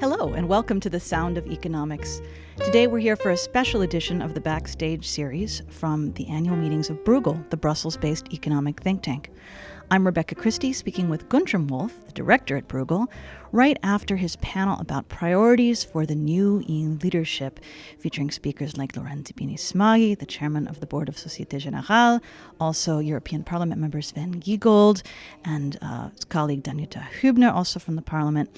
Hello, and welcome to The Sound of Economics. Today we're here for a special edition of the Backstage series from the annual meetings of Bruegel, the Brussels-based economic think tank. I'm Rebecca Christie, speaking with Guntram Wolff, the director at Bruegel, right after his panel about priorities for the new EU leadership, featuring speakers like Lorenzo Bini-Smaghi, the chairman of the board of Societe Generale, also European Parliament member Sven Giegold, and his colleague Danuta Hübner, also from the Parliament,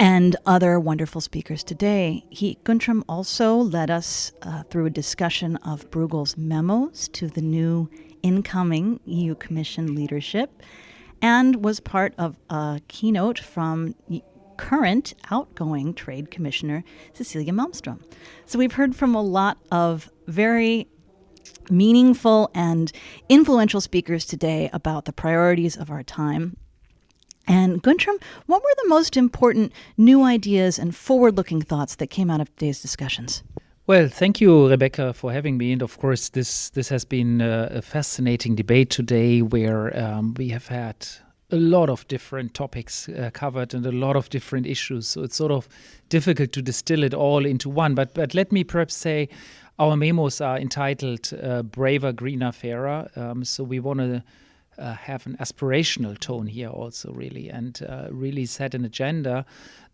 and other wonderful speakers today. Guntram also led us through a discussion of Bruegel's memos to the new incoming EU Commission leadership, and was part of a keynote from current outgoing Trade Commissioner Cecilia Malmström. So we've heard from a lot of very meaningful and influential speakers today about the priorities of our time. And Guntram, what were the most important new ideas and forward-looking thoughts that came out of today's discussions? Well, thank you, Rebecca, for having me. And of course, this has been a fascinating debate today where we have had a lot of different topics covered and a lot of different issues. So it's sort of difficult to distill it all into one. But let me perhaps say our memos are entitled Braver, Greener, Fairer. So we want to have an aspirational tone here also, really, and really set an agenda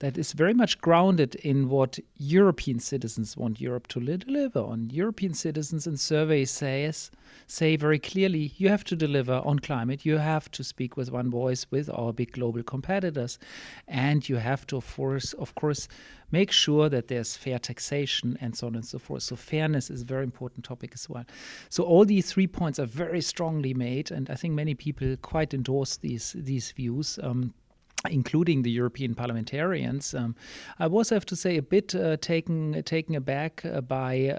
that is very much grounded in what European citizens want Europe to deliver on. European citizens in surveys say very clearly, you have to deliver on climate, you have to speak with one voice with our big global competitors, and you have to, of course, make sure that there's fair taxation and so on and so forth. So fairness is a very important topic as well. So all these 3 points are very strongly made, and I think many people quite endorse these views, including the European parliamentarians. I was, I have to say, a bit taken aback by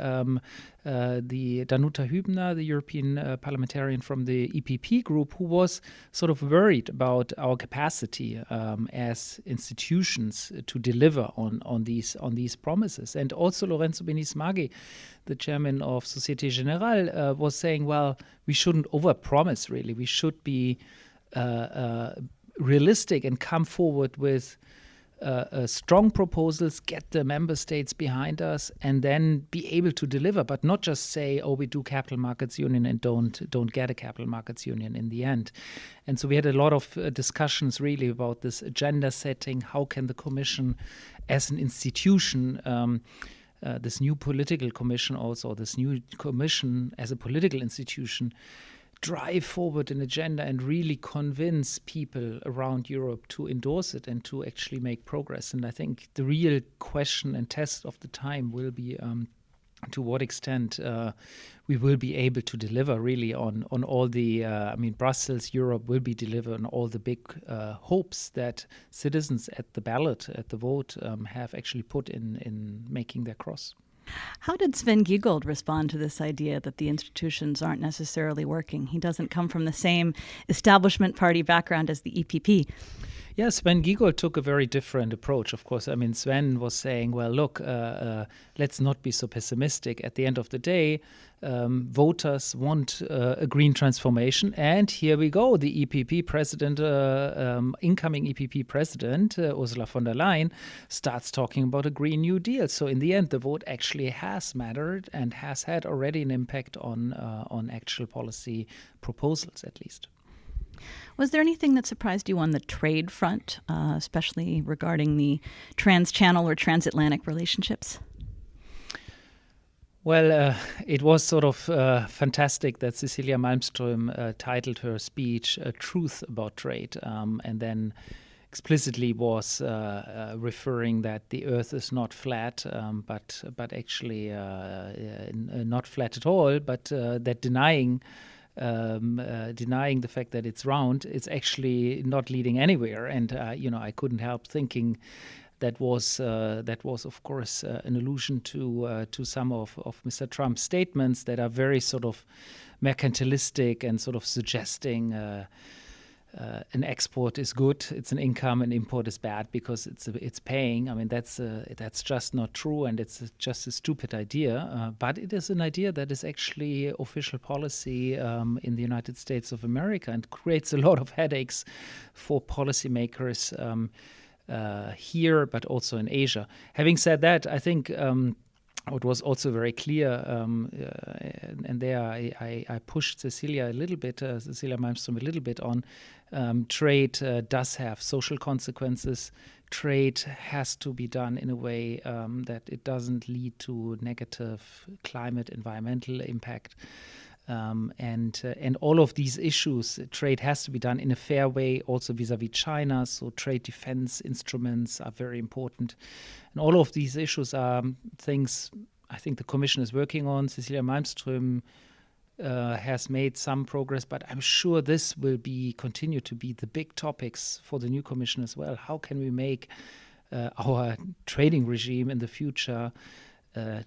the Danuta Hübner, the European parliamentarian from the EPP group, who was sort of worried about our capacity as institutions to deliver on these promises. And also Lorenzo Bini-Smaghi, the chairman of Societe Generale, was saying, well, we shouldn't overpromise, really. We should be realistic and come forward with strong proposals, get the member states behind us, and then be able to deliver, but not just say, oh, we do capital markets union and don't get a capital markets union in the end. And so we had a lot of discussions really about this agenda setting. How can the Commission as an institution, this new political commission also, this new commission as a political institution, drive forward an agenda and really convince people around Europe to endorse it and to actually make progress. And I think the real question and test of the time will be to what extent we will be able to deliver really on all the, Brussels, Europe will be delivering on all the big hopes that citizens at the ballot, at the vote, have actually put in making their cross. How did Sven Giegold respond to this idea that the institutions aren't necessarily working? He doesn't come from the same establishment party background as the EPP. Yeah, Sven Giegold took a very different approach, of course. I mean, Sven was saying, well, look, let's not be so pessimistic. At the end of the day, voters want a green transformation. And here we go. The EPP president, incoming EPP president, Ursula von der Leyen, starts talking about a Green New Deal. So in the end, the vote actually has mattered and has had already an impact on actual policy proposals, at least. Was there anything that surprised you on the trade front, especially regarding the trans-channel or transatlantic relationships? Well, it was sort of fantastic that Cecilia Malmström titled her speech Truth About Trade, and then explicitly was referring that the earth is not flat, but actually not flat at all, but that denying the fact that it's round, it's actually not leading anywhere. And I couldn't help thinking that was of course an allusion to some of Mr. Trump's statements that are very sort of mercantilistic and sort of suggesting an export is good, it's an income, and import is bad because it's paying. I mean, that's just not true, and it's just a stupid idea. But it is an idea that is actually official policy in the United States of America and creates a lot of headaches for policymakers here, but also in Asia. Having said that, I think what was also very clear, and there I pushed Cecilia Malmström a little bit on, trade does have social consequences. Trade has to be done in a way that it doesn't lead to negative climate, environmental impact. And all of these issues, trade has to be done in a fair way, also vis-a-vis China. So trade defense instruments are very important. And all of these issues are things I think the Commission is working on. Cecilia Malmström has made some progress, but I'm sure this will continue to be the big topics for the new Commission as well. How can we make our trading regime in the future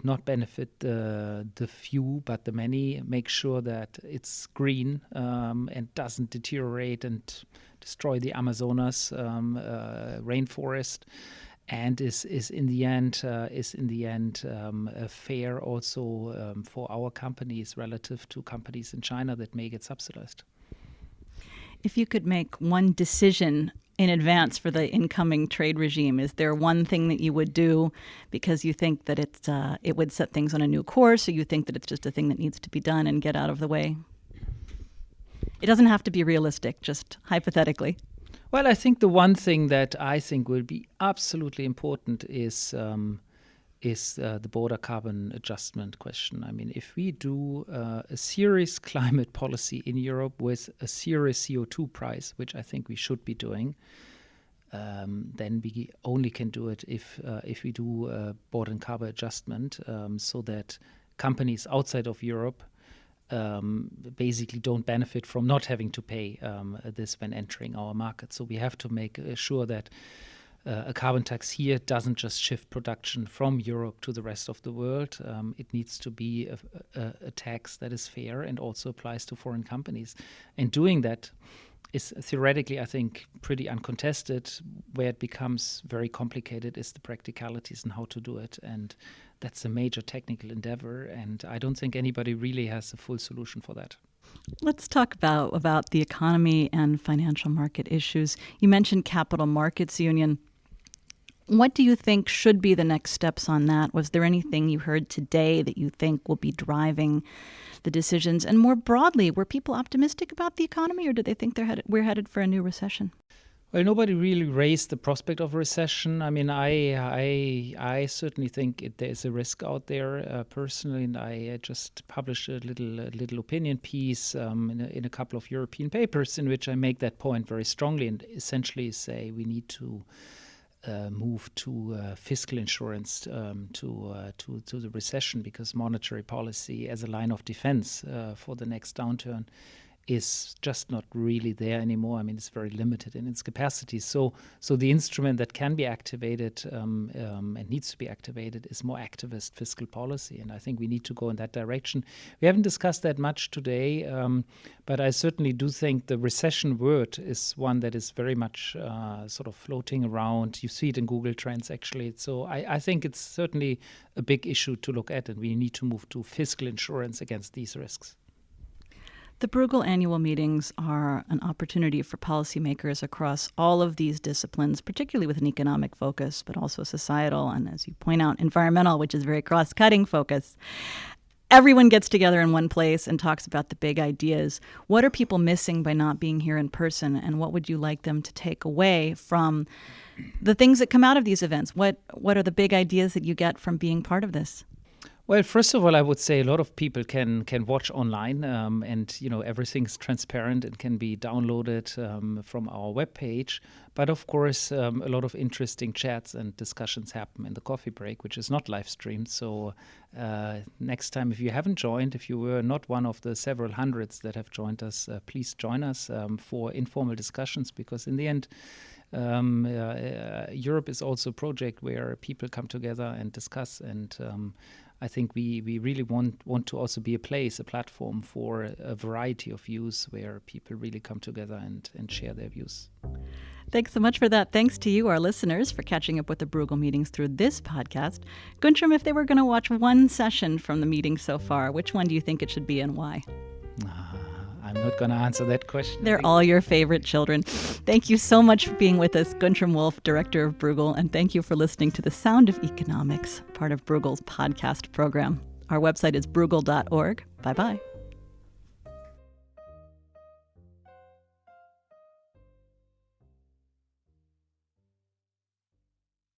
not benefit the few, but the many, make sure that it's green and doesn't deteriorate and destroy the Amazonas rainforest, and is in the end fair also for our companies relative to companies in China that may get subsidized. If you could make one decision in advance for the incoming trade regime, is there one thing that you would do because you think that it would set things on a new course, or you think that it's just a thing that needs to be done and get out of the way? It doesn't have to be realistic, just hypothetically. Well, I think the one thing that I think will be absolutely important is the border carbon adjustment question. I mean, if we do a serious climate policy in Europe with a serious CO2 price, which I think we should be doing, then we only can do it if we do a border and carbon adjustment, so that companies outside of Europe basically don't benefit from not having to pay this when entering our market. So we have to make sure that a carbon tax here doesn't just shift production from Europe to the rest of the world. It needs to be a tax that is fair and also applies to foreign companies. And doing that is theoretically, I think, pretty uncontested. Where it becomes very complicated is the practicalities and how to do it. And that's a major technical endeavor. And I don't think anybody really has a full solution for that. Let's talk about the economy and financial market issues. You mentioned Capital Markets Union. What do you think should be the next steps on that? Was there anything you heard today that you think will be driving the decisions? And more broadly, were people optimistic about the economy, or did they think we're headed for a new recession? Well, nobody really raised the prospect of a recession. I mean, I certainly think there's a risk out there personally, and I just published a little opinion piece in a couple of European papers in which I make that point very strongly and essentially say we need to move to fiscal insurance to the recession, because monetary policy as a line of defense for the next downturn is just not really there anymore. I mean, it's very limited in its capacity. So the instrument that can be activated and needs to be activated is more activist fiscal policy. And I think we need to go in that direction. We haven't discussed that much today, but I certainly do think the recession word is one that is very much sort of floating around. You see it in Google Trends, actually. So I think it's certainly a big issue to look at, and we need to move to fiscal insurance against these risks. The Bruegel annual meetings are an opportunity for policymakers across all of these disciplines, particularly with an economic focus, but also societal and, as you point out, environmental, which is very cross-cutting focus. Everyone gets together in one place and talks about the big ideas. What are people missing by not being here in person, and what would you like them to take away from the things that come out of these events? What are the big ideas that you get from being part of this? Well, first of all, I would say a lot of people can watch online, and everything's transparent and can be downloaded from our webpage. But of course, a lot of interesting chats and discussions happen in the coffee break, which is not live streamed. So next time, if you haven't joined, if you were not one of the several hundreds that have joined us, please join us for informal discussions, because in the end, Europe is also a project where people come together and discuss, and I think we really want to also be a platform for a variety of views where people really come together and share their views. Thanks so much for that. Thanks to you, our listeners, for catching up with the Bruegel meetings through this podcast. Guntram, if they were going to watch one session from the meeting so far, which one do you think it should be and why? I'm not going to answer that question. They're all your favorite children. Thank you so much for being with us, Guntram Wolff, director of Bruegel, and thank you for listening to The Sound of Economics, part of Bruegel's podcast program. Our website is bruegel.org. Bye-bye.